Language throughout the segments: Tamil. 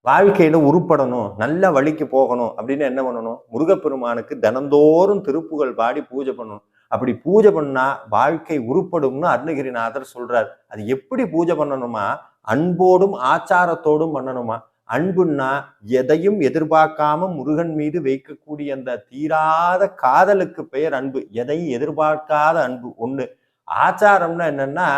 வாழ்க்கையில உருப்படணும், நல்ல வழிக்கு போகணும் அப்படின்னு என்ன பண்ணணும்? முருகப்பெருமானுக்கு தினந்தோறும் திருப்புகழ் பாடி பூஜை பண்ணணும். அப்படி பூஜை பண்ணா வாழ்க்கை உருப்படும்னு அருணகிரிநாதர் சொல்றார். அது எப்படி பூஜை பண்ணணுமா? அன்போடும் ஆச்சாரத்தோடும் பண்ணணுமா? அன்புன்னா எதையும் எதிர்பார்க்காம முருகன் மீது வைக்கக்கூடிய அந்த தீராத காதலுக்கு பெயர் அன்பு. எதையும் எதிர்பார்க்காத அன்பு ஒண்ணு. ஆச்சாரம்னா என்னன்னா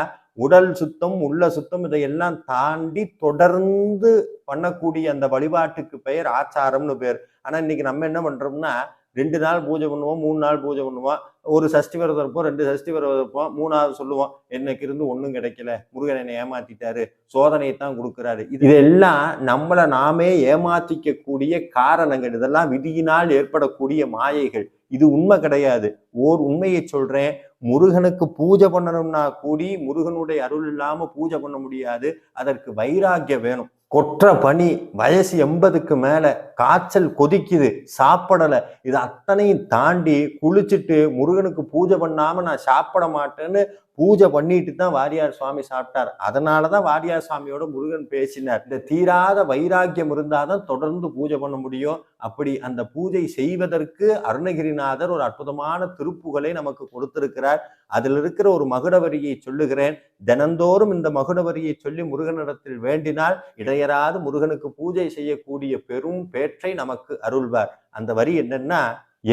உடல் சுத்தம், உள்ள சுத்தம் இதையெல்லாம் தாண்டி தொடர்ந்து பண்ணக்கூடிய அந்த வழிபாட்டுக்கு பெயர் ஆச்சாரம்னு பேர். ஆனா இன்னைக்கு நம்ம என்ன பண்றோம்னா 2 நாள் பூஜை பண்ணுவோம், 3 நாள் பூஜை பண்ணுவோம், ஒரு சஷ்டி விரதம் இருப்போம், 2 சஷ்டி விரதம் இருப்போம், 3வது சொல்லுவோம் எனக்கு இருந்து ஒன்றும் கிடைக்கல, முருகன் என்னை ஏமாத்திட்டாரு, சோதனையை தான் கொடுக்குறாரு. இதெல்லாம் நம்மளை நாமே ஏமாத்திக்க கூடிய காரணங்கள். இதெல்லாம் விதியினால் ஏற்படக்கூடிய மாயைகள். இது உண்மை கிடையாது. ஓர் உண்மையை சொல்றேன், முருகனுக்கு பூஜை பண்ணணும்னா கூடி முருகனுடைய அருள் இல்லாம பூஜை பண்ண முடியாது. அதற்கு வைராக்கியம் வேணும். கொற்ற பனி, வயசு 80க்கு மேல, காய்ச்சல் கொதிக்குது, சாப்பிடல, இது அத்தனையும் தாண்டி குளிச்சுட்டு முருகனுக்கு பூஜை பண்ணாம நான் சாப்பிட மாட்டேன்னு பூஜை பண்ணிட்டு தான் வாரியார் சுவாமி சாப்பிட்டார். அதனாலதான் வாரியார் சுவாமியோட முருகன் பேசினார். இந்த தீராத வைராக்கியம் இருந்தாதான் தொடர்ந்து பூஜை பண்ண முடியும். அப்படி அந்த பூஜை செய்வதற்கு அருணகிரிநாதர் ஒரு அற்புதமான திருப்புகளை நமக்கு கொடுத்திருக்கிறார். அதில் இருக்கிற ஒரு மகுடவரியை சொல்லுகிறேன். தினந்தோறும் இந்த மகுடவரியை சொல்லி முருகனிடத்தில் வேண்டினால் இடையராது முருகனுக்கு பூஜை செய்யக்கூடிய பெரும் பேற்றை நமக்கு அருள்வார். அந்த வரி என்னன்னா,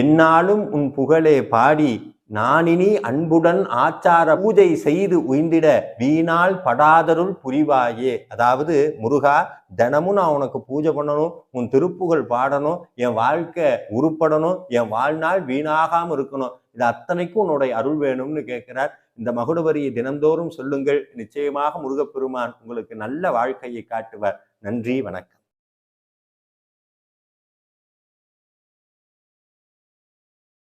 என்னாலும் உன் புகழே பாடி நானினி அன்புடன் ஆச்சார பூஜை செய்து உய்ந்திட வீணால் படாதருள் புரிவாயே. அதாவது முருகா, தினமும் நான் உனக்கு பூஜை பண்ணணும், உன் திருப்புகழ் பாடணும், என் வாழ்க்கை உருப்படணும், என் வாழ்நாள் வீணாகாம இருக்கணும், இது அத்தனைக்கும் உன்னுடைய அருள் வேணும்னு கேட்கிறார். இந்த மகுடவரியை தினந்தோறும் சொல்லுங்கள். நிச்சயமாக முருகப்பெருமான் உங்களுக்கு நல்ல வாழ்க்கையை காட்டுவார். நன்றி, வணக்கம்.